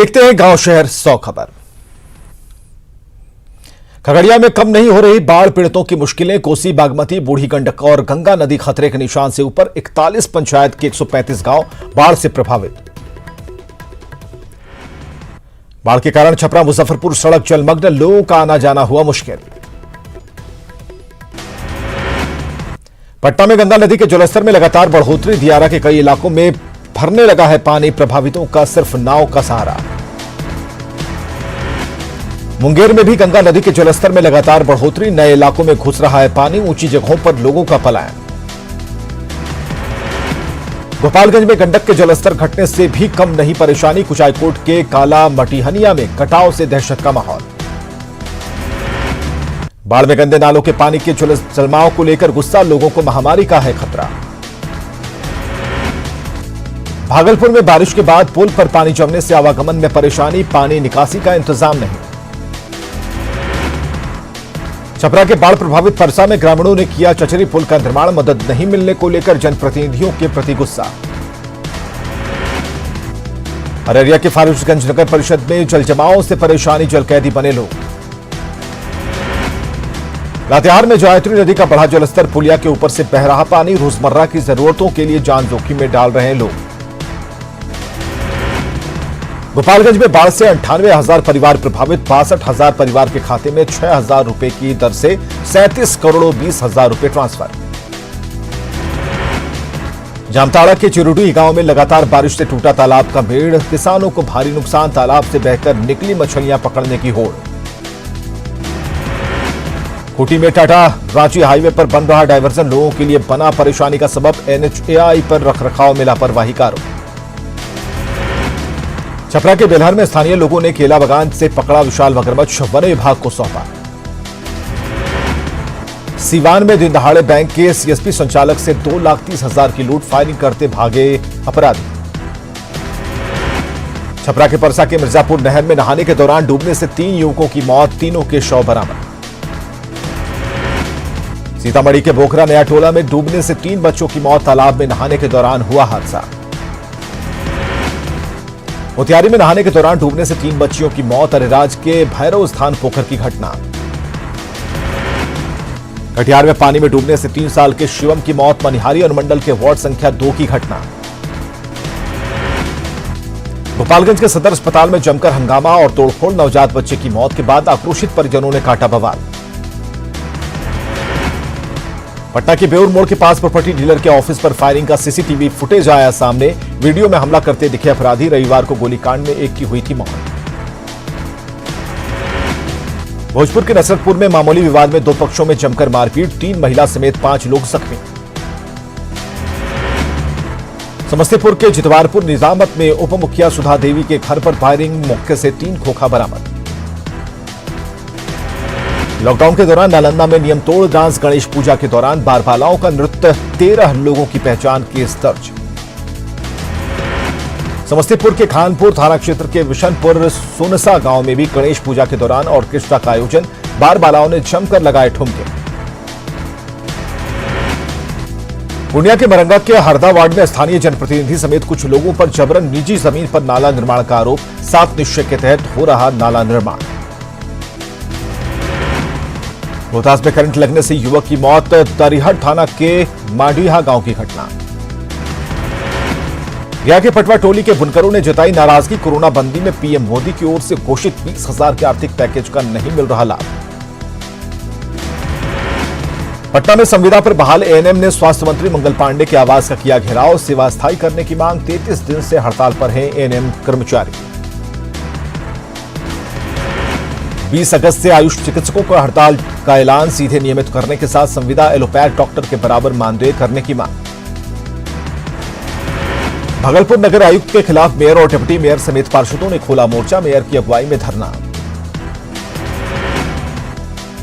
देखते हैं गांव शहर 100 खबर। खगड़िया में कम नहीं हो रही बाढ़ पीड़ितों की मुश्किलें। कोसी, बागमती, बूढ़ी गंडक और गंगा नदी खतरे के निशान से ऊपर। 41 पंचायत के 135 गांव बाढ़ से प्रभावित। बाढ़ के कारण छपरा मुजफ्फरपुर सड़क जलमग्न, लोगों का आना जाना हुआ मुश्किल। पटना में गंगा नदी के जलस्तर में लगातार बढ़ोतरी। दियारा के कई इलाकों में भरने लगा है पानी। प्रभावितों का सिर्फ नाव का सहारा। मुंगेर में भी गंगा नदी के जलस्तर में लगातार बढ़ोतरी। नए इलाकों में घुस रहा है पानी। ऊंची जगहों पर लोगों का पलायन। गोपालगंज में गंडक के जलस्तर घटने से भी कम नहीं परेशानी। कुचायकोट के काला मटिहनिया में कटाव से दहशत का माहौल। बाढ़ में गंदे नालों के पानी के जलमाव को लेकर गुस्सा। लोगों को महामारी का है खतरा। भागलपुर में बारिश के बाद पुल पर पानी जमने से आवागमन में परेशानी। पानी निकासी का इंतजाम नहीं। छपरा के बाढ़ प्रभावित परसा में ग्रामीणों ने किया चचरी पुल का निर्माण। मदद नहीं मिलने को लेकर जनप्रतिनिधियों के प्रति गुस्सा। अररिया के फारबिसगंज नगर परिषद में जलजमाव से परेशानी। जलकैदी बने लोग। लातेहार में गायत्री नदी का बढ़ा जलस्तर। पुलिया के ऊपर से बह रहा पानी। रोजमर्रा की जरूरतों के लिए जान जोखिम में डाल रहे हैं लोग। गोपालगंज में बाढ़ से 98,000 परिवार प्रभावित। 62,000 परिवार के खाते में 6,000 रुपए की दर से 37 करोड़ 20,000 रुपए ट्रांसफर। जामताड़ा के चिरुडी गांव में लगातार बारिश से टूटा तालाब का मेढ़। किसानों को भारी नुकसान। तालाब से बहकर निकली मछलियां पकड़ने की होड़। खूंटी में टाटा रांची हाईवे पर बन रहा डायवर्जन लोगों के लिए बना परेशानी का सबब। NHAI पर रखरखाव में लापरवाही का आरोप। छपरा के बेलहर में स्थानीय लोगों ने केला बागान से पकड़ा विशाल मगरमच्छ। वन विभाग को सौंपा। सीवान में दिन दहाड़े बैंक के CSP संचालक से 2,30,000 की लूट। फायरिंग करते भागे अपराधी। छपरा के परसा के मिर्जापुर नहर में नहाने के दौरान डूबने से 3 युवकों की मौत। तीनों के शव बरामद। सीतामढ़ी के बोखरा नया टोला में डूबने से 3 बच्चों की मौत। तालाब में नहाने के दौरान हुआ हादसा। मोतिहारी में नहाने के दौरान डूबने से 3 बच्चियों की मौत। अरेराज के भैरव स्थान पोखर की घटना। कटिहार में पानी में डूबने से 3 साल के शिवम की मौत। मनिहारी अनुमंडल के वार्ड संख्या 2 की घटना। गोपालगंज के सदर अस्पताल में जमकर हंगामा और तोड़फोड़। नवजात बच्चे की मौत के बाद आक्रोशित परिजनों ने काटा बवाल। पटना के बेउर मोड़ के पास प्रॉपर्टी डीलर के ऑफिस पर फायरिंग का CCTV फुटेज आया सामने। वीडियो में हमला करते दिखे अपराधी। रविवार को गोलीकांड में एक की हुई थी मौत। भोजपुर के नसरतपुर में मामूली विवाद में 2 पक्षों में जमकर मारपीट। 3 महिला समेत 5 लोग जख्मी। समस्तीपुर के जितवारपुर निजामत में उप मुखिया सुधा देवी के घर पर फायरिंग। मौके से 3 खोखा बरामद। लॉकडाउन के दौरान नालंदा में नियम तोड़ डांस। गणेश पूजा के दौरान बारबालाओं का नृत्य। 13 लोगों की पहचान। केस दर्ज। समस्तीपुर के खानपुर थाना क्षेत्र के विशनपुर सोनसा गांव में भी गणेश पूजा के दौरान ऑर्केस्ट्रा का आयोजन। बारबालाओं ने जमकर लगाए ठुमके। पूर्णिया के मरंगा के हरदा वार्ड में स्थानीय जनप्रतिनिधि समेत कुछ लोगों पर जबरन निजी जमीन पर नाला निर्माण का आरोप। 7 निश्चय के तहत हो रहा नाला निर्माण। रोहतास में करंट लगने से युवक की मौत। तरिहट थाना के माडीहा गांव की घटना। गया के पटवा टोली के बुनकरों ने जताई नाराजगी। कोरोना बंदी में PM मोदी की ओर से घोषित 20,000 के आर्थिक पैकेज का नहीं मिल रहा लाभ। पटना में संविदा पर बहाल ANM ने स्वास्थ्य मंत्री मंगल पांडे के आवास का किया घेराव। सेवा स्थायी करने की मांग। 33 दिन से हड़ताल पर हैं ANM कर्मचारी। 20 अगस्त से आयुष चिकित्सकों को हड़ताल का ऐलान। सीधे नियमित करने के साथ संविदा एलोपैथ डॉक्टर के बराबर मानदेय करने की मांग। भागलपुर नगर आयुक्त के खिलाफ मेयर और डिप्टी मेयर समेत पार्षदों ने खोला मोर्चा। मेयर की अगुवाई में धरना।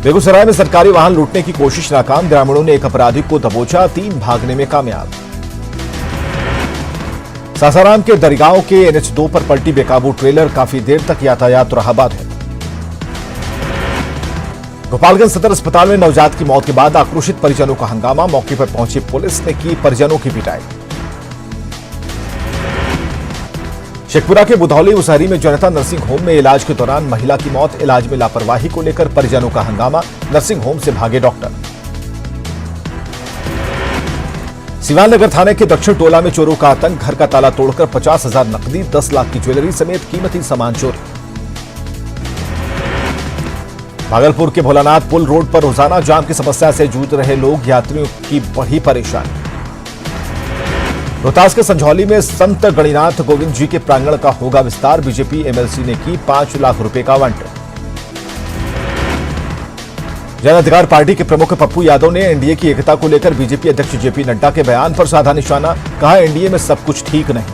बेगूसराय में सरकारी वाहन लूटने की कोशिश नाकाम। ग्रामीणों ने एक अपराधी को दबोचा। 3 भागने में कामयाब। सासाराम के दरिगांव के NH2 पर पलटी बेकाबू ट्रेलर। काफी देर तक यातायात रहा बाधित। गोपालगंज सदर अस्पताल में नवजात की मौत के बाद आक्रोशित परिजनों का हंगामा। मौके पर पहुंची पुलिस ने की परिजनों की पिटाई। शेखपुरा के बुधौली मुसहरी में जनता नर्सिंग होम में इलाज के दौरान महिला की मौत। इलाज में लापरवाही को लेकर परिजनों का हंगामा। नर्सिंग होम से भागे डॉक्टर। सिवान नगर थाने के दक्षिण टोला में चोरों का आतंक। घर का ताला तोड़कर 50,000 नकदी, 10 लाख की ज्वेलरी समेत कीमती सामान चोरी। भागलपुर के भोलानाथ पुल रोड पर रोजाना जाम की समस्या से जूझ रहे लोग, यात्रियों की बढ़ी परेशानी। रोहतास के संझौली में संत गणिनाथ गोविंद जी के प्रांगण का होगा विस्तार। बीजेपी एमएलसी ने की 5 लाख रुपए का आवंटन। जन अधिकार पार्टी के प्रमुख पप्पू यादव ने एनडीए की एकता को लेकर बीजेपी अध्यक्ष जेपी नड्डा के बयान पर साधा निशाना। कहा, एनडीए में सब कुछ ठीक नहीं।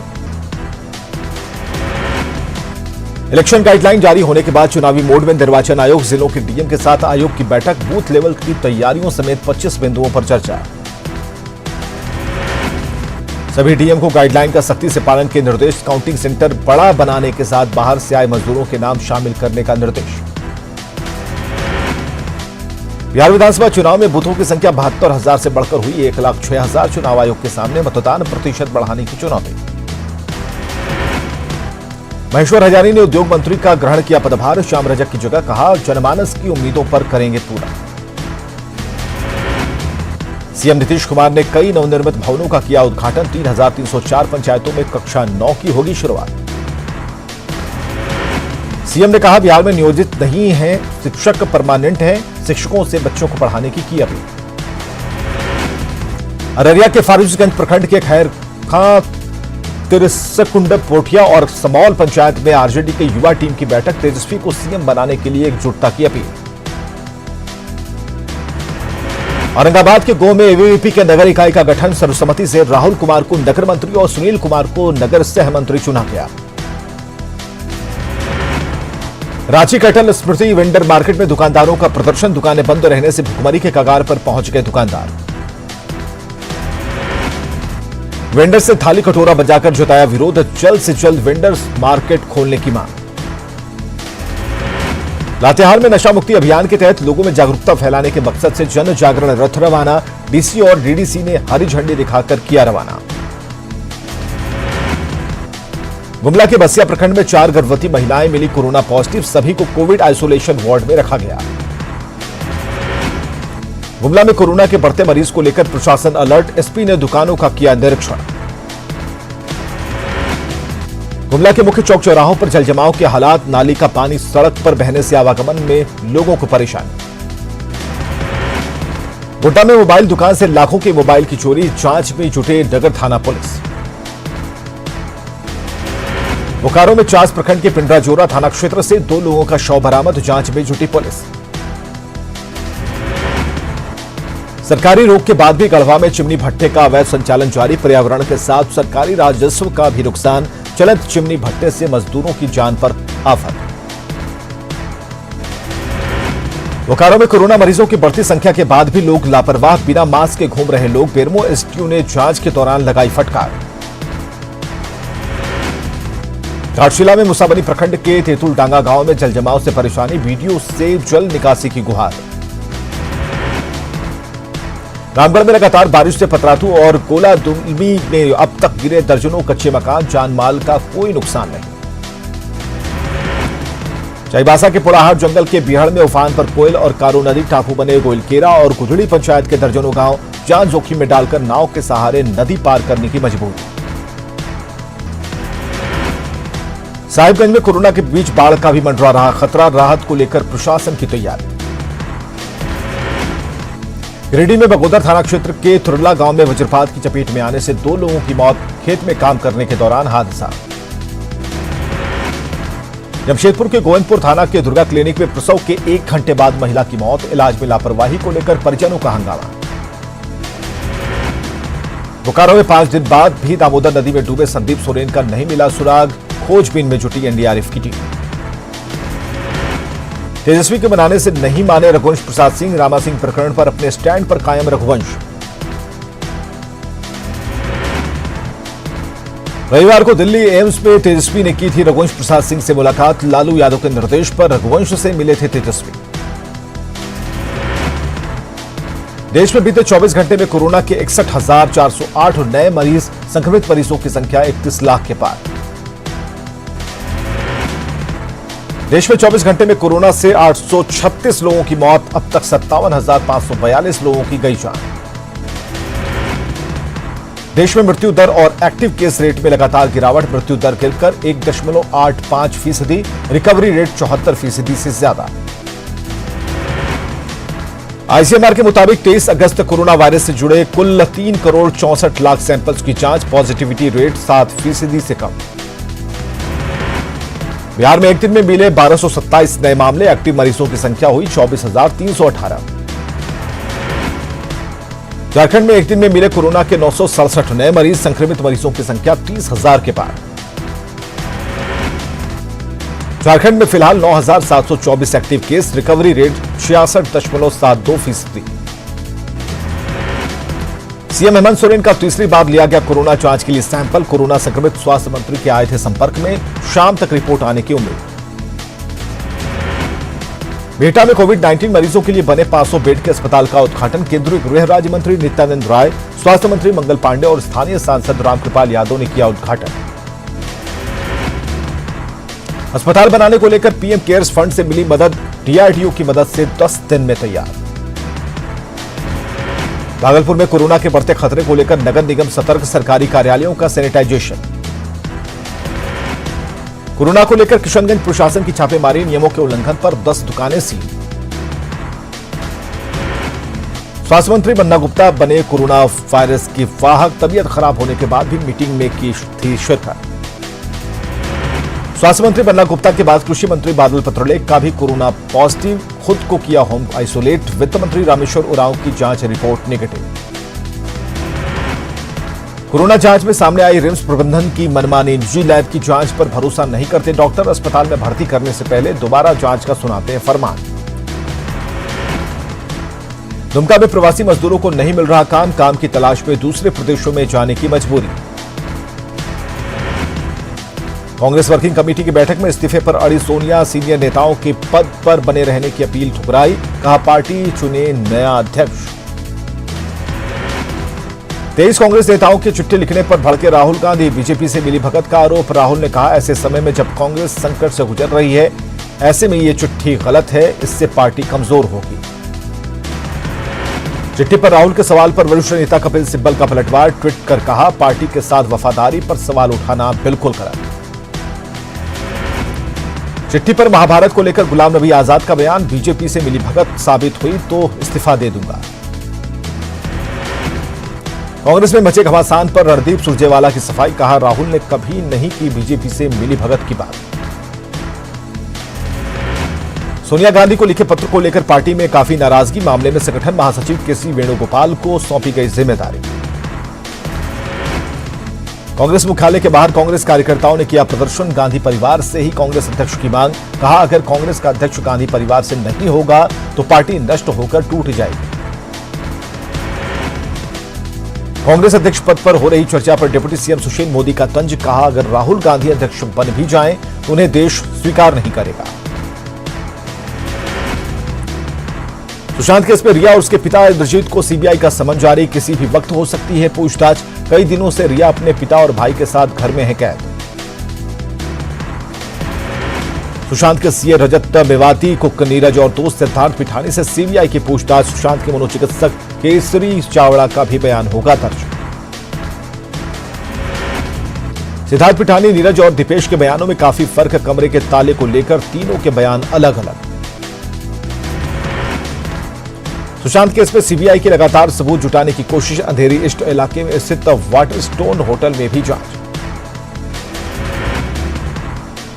इलेक्शन गाइडलाइन जारी होने के बाद चुनावी मोड में निर्वाचन आयोग, जिलों के डीएम के साथ आयोग की बैठक। बूथ लेवल की तैयारियों समेत 25 बिंदुओं पर चर्चा। सभी डीएम को गाइडलाइन का सख्ती से पालन के निर्देश। काउंटिंग सेंटर बड़ा बनाने के साथ बाहर से आए मजदूरों के नाम शामिल करने का निर्देश। बिहार विधानसभा चुनाव में बूथों की संख्या 72,000 से बढ़कर हुई 1,06,000। चुनाव आयोग के सामने मतदान प्रतिशत बढ़ाने की चुनौती। महेश्वर हजारी ने उद्योग मंत्री का ग्रहण किया पदभार। श्याम रजक की जगह। कहा, जनमानस की उम्मीदों पर करेंगे पूरा। सीएम नीतीश कुमार ने कई नवनिर्मित भवनों का किया उद्घाटन। 3,304 पंचायतों में कक्षा 9 की होगी शुरुआत। सीएम ने कहा, बिहार में नियोजित नहीं है शिक्षक, परमानेंट है। शिक्षकों से बच्चों को पढ़ाने की अपील। अररिया के फारबिसगंज प्रखंड के खैर खां, तिरसकुंड, पोठिया और समौल पंचायत में आरजेडी के युवा टीम की बैठक। तेजस्वी को सीएम बनाने के लिए एकजुटता की अपील। औरंगाबाद के गोह में एबीवीपी के नगर इकाई का गठन। सर्वसम्मति से राहुल कुमार को नगर मंत्री और सुनील कुमार को नगर सह मंत्री चुना गया। रांची कैटल स्मृति वेंडर मार्केट में दुकानदारों का प्रदर्शन। दुकानें बंद रहने से भुखमरी के कगार पर पहुंच गए दुकानदार। वेंडर से थाली कटोरा बजाकर जताया विरोध। जल्द से जल्द वेंडर्स मार्केट खोलने की मांग। लातेहार में नशा मुक्ति अभियान के तहत लोगों में जागरूकता फैलाने के मकसद से जन जागरण रथ रवाना। डीसी और डीडीसी ने हरी झंडी दिखाकर किया रवाना। गुमला के बसिया प्रखंड में 4 गर्भवती महिलाएं मिली कोरोना पॉजिटिव। सभी को कोविड आइसोलेशन वार्ड में रखा गया। गुमला में कोरोना के बढ़ते मरीज को लेकर प्रशासन अलर्ट। एसपी ने दुकानों का किया निरीक्षण। गुमला के मुख्य चौक चौराहों पर जलजमाव के हालात। नाली का पानी सड़क पर बहने से आवागमन में लोगों को परेशानी। गोड्डा में मोबाइल दुकान से लाखों के मोबाइल की चोरी। जांच में जुटे नगर थाना पुलिस। बोकारो में चास प्रखंड के पिंडराजोरा थाना क्षेत्र से 2 लोगों का शव बरामद। जांच में जुटी पुलिस। सरकारी रोक के बाद भी गढ़वा में चिमनी भट्टे का अवैध संचालन जारी। पर्यावरण के साथ सरकारी राजस्व का भी नुकसान। चलत चिमनी भट्टे से मजदूरों की जान पर आफत। बोकारो में कोरोना मरीजों की बढ़ती संख्या के बाद भी लोग लापरवाह, बिना मास्क के घूम रहे लोग। बेरमो एसटीओ ने जांच के दौरान लगाई फटकार। घाटशिला में मुसाबनी प्रखंड के तेतुलडांगा गांव में जलजमाव से परेशानी। बीडीओ से जल निकासी की गुहार। रामगढ़ में लगातार बारिश से पतरातू और कोलादुलमी में अब तक गिरे दर्जनों कच्चे मकान। जान माल का कोई नुकसान नहीं। चाईबासा के पुराहाट जंगल के बिहड़ में उफान पर कोयल और कारो नदी टापू बने। गोइलकेरा और गुदड़ी पंचायत के दर्जनों गांव जान जोखिम में डालकर नाव के सहारे नदी पार करने की मजबूरी। साहिबगंज में कोरोना के बीच बाढ़ का भी मंडरा रहा खतरा। राहत को लेकर प्रशासन की तैयारी। गिरिडीह में बगोदर थाना क्षेत्र के तुरला गांव में वज्रपात की चपेट में आने से 2 लोगों की मौत। खेत में काम करने के दौरान हादसा। जमशेदपुर के गोविंदपुर थाना के दुर्गा क्लिनिक में प्रसव के 1 घंटे बाद महिला की मौत। इलाज में लापरवाही को लेकर परिजनों का हंगामा। बोकारो में 5 दिन बाद भी दामोदर नदी में डूबे संदीप सोरेन का नहीं मिला सुराग। खोजबीन में जुटी एनडीआरएफ की टीम। तेजस्वी के बनाने से नहीं माने रघुवंश प्रसाद सिंह। रामा सिंह प्रकरण पर अपने स्टैंड पर कायम रघुवंश। रविवार को दिल्ली एम्स में तेजस्वी ने की थी रघुवंश प्रसाद सिंह से मुलाकात। लालू यादव के निर्देश पर रघुवंश से मिले थे तेजस्वी। देश में बीते 24 घंटे में कोरोना के 61,408 नए मरीज। संक्रमित मरीजों की संख्या 31 लाख के पार। देश में 24 घंटे में कोरोना से 836 लोगों की मौत, अब तक 57,542 लोगों की गई जान। देश में मृत्यु दर और एक्टिव केस रेट में लगातार गिरावट, मृत्यु दर गिरकर 1.85%, रिकवरी रेट 74% से ज्यादा। आईसीएमआर के मुताबिक 23 अगस्त कोरोना वायरस से जुड़े कुल 3,64,00,000 सैंपल्स की जांच, पॉजिटिविटी रेट 7% से कम। बिहार में एक दिन में मिले 1227 नए मामले, एक्टिव मरीजों की संख्या हुई 24,318। झारखंड में एक दिन में मिले कोरोना के 967 नए मरीज, संक्रमित मरीजों की संख्या 30,000 के पार। झारखंड में फिलहाल 9,724 active case, recovery rate 66.72%। CM Hemant Soren का तीसरी बार लिया गया कोरोना जांच के लिए सैंपल, कोरोना संक्रमित स्वास्थ्य मंत्री के आए थे संपर्क में, शाम तक रिपोर्ट आने की उम्मीद। बिहटा में कोविड-19 मरीजों के लिए बने 500 बेड के अस्पताल का उद्घाटन केंद्रीय गृह राज्य मंत्री नित्यानंद राय, स्वास्थ्य मंत्री मंगल पांडे और स्थानीय सांसद रामकृपाल यादव ने किया उद्घाटन। अस्पताल बनाने को लेकर पीएम केयर्स फंड से मिली मदद, डीआरडीओ की मदद से 10 दिन में तैयार। भागलपुर में कोरोना के बढ़ते खतरे को लेकर नगर निगम सतर्क, सरकारी कार्यालयों का सैनिटाइजेशन। कोरोना को लेकर किशनगंज प्रशासन की छापेमारी, नियमों के उल्लंघन पर 10 दुकानें सील। स्वास्थ्य मंत्री बन्ना गुप्ता बने कोरोना वायरस की वाहक, तबीयत खराब होने के बाद भी मीटिंग में की थी शिरकत। स्वास्थ्य मंत्री बन्ना गुप्ता के बाद कृषि मंत्री बादल पत्रलेख का भी कोरोना पॉजिटिव, खुद को किया होम आइसोलेट। वित्त मंत्री रामेश्वर उरांव की जांच रिपोर्ट नेगेटिव। कोरोना जांच में सामने आई रिम्स प्रबंधन की मनमानी, निजी लैब की जांच पर भरोसा नहीं करते डॉक्टर, अस्पताल में भर्ती करने से पहले दोबारा जांच का सुनाते हैं फरमान। दुमका में प्रवासी मजदूरों को नहीं मिल रहा काम, काम की तलाश में दूसरे प्रदेशों में जाने की मजबूरी। कांग्रेस वर्किंग कमेटी की बैठक में इस्तीफे पर अड़ी सोनिया, सीनियर नेताओं के पद पर बने रहने की अपील ठुकराई, कहा पार्टी चुने नया अध्यक्ष। 23 कांग्रेस नेताओं की चिट्ठी लिखने पर भड़के राहुल गांधी, बीजेपी से मिली भगत का आरोप। राहुल ने कहा, ऐसे समय में जब कांग्रेस संकट से गुजर रही है, ऐसे में ये चिट्ठी गलत है, इससे पार्टी कमजोर होगी। चिट्ठी पर राहुल के सवाल पर वरिष्ठ नेता कपिल सिब्बल का पलटवार, ट्वीट कर कहा, पार्टी के साथ वफादारी पर सवाल उठाना बिल्कुल गलत। चिट्ठी पर महाभारत को लेकर गुलाम नबी आजाद का बयान, बीजेपी से मिली भगत साबित हुई तो इस्तीफा दे दूंगा। कांग्रेस में मचे घमासान पर रणदीप सुरजेवाला की सफाई, कहा राहुल ने कभी नहीं की बीजेपी से मिली भगत की बात। सोनिया गांधी को लिखे पत्र को लेकर पार्टी में काफी नाराजगी, मामले में संगठन महासचिव केसी वेणुगोपाल को सौंपी गई जिम्मेदारी। कांग्रेस मुख्यालय के बाहर कांग्रेस कार्यकर्ताओं ने किया प्रदर्शन, गांधी परिवार से ही कांग्रेस अध्यक्ष की मांग, कहा अगर कांग्रेस का अध्यक्ष गांधी परिवार से नहीं होगा तो पार्टी नष्ट होकर टूट जाएगी। कांग्रेस अध्यक्ष पद पर हो रही चर्चा पर डिप्टी सीएम सुशील मोदी का तंज, कहा अगर राहुल गांधी अध्यक्ष बन भी जाएं तो उन्हें देश स्वीकार नहीं करेगा। सुशांत केस में रिया और उसके पिता इंद्रजीत को सीबीआई का समन जारी, किसी भी वक्त हो सकती है पूछताछ। कई दिनों से रिया अपने पिता और भाई के साथ घर में है कैद। सुशांत के सीए रजत मेवाती, कुक नीरज और दोस्त सिद्धार्थ पिठानी से सीबीआई की पूछताछ। सुशांत के मनोचिकित्सक केसरी चावड़ा का भी बयान होगा दर्ज। सिद्धार्थ पिठानी, नीरज और दीपेश के बयानों में काफी फर्क, कमरे के ताले को लेकर तीनों के बयान अलग अलग। सुशांत केस में सीबीआई की लगातार सबूत जुटाने की कोशिश, अंधेरी ईस्ट इलाके में स्थित वाटर स्टोन होटल में भी जांच।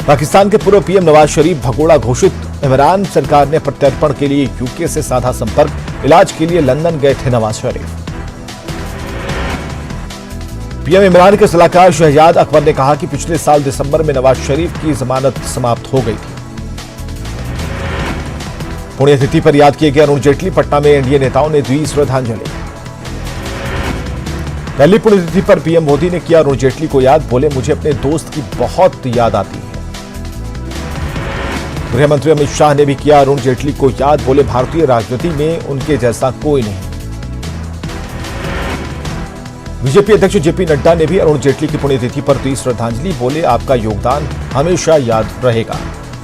पाकिस्तान के पूर्व पीएम नवाज शरीफ भगोड़ा घोषित, इमरान सरकार ने प्रत्यर्पण के लिए यूके से साधा संपर्क, इलाज के लिए लंदन गए थे नवाज शरीफ। पीएम इमरान के सलाहकार शहजाद अकबर ने कहा कि पिछले साल दिसंबर में नवाज शरीफ की जमानत समाप्त हो गई थी। पुण्यतिथि पर याद किए गए अरुण जेटली, पटना में एनडीए नेताओं ने दी श्रद्धांजलि। पहली पुण्यतिथि पर पीएम मोदी ने किया अरुण जेटली को याद, बोले मुझे अपने दोस्त की बहुत याद आती है। गृह मंत्री अमित शाह ने भी किया अरुण जेटली को याद, बोले भारतीय राजनीति में उनके जैसा कोई नहीं। बीजेपी अध्यक्ष जेपी नड्डा ने भी अरुण जेटली की पुण्यतिथि पर दी श्रद्धांजलि, बोले आपका योगदान हमेशा याद रहेगा।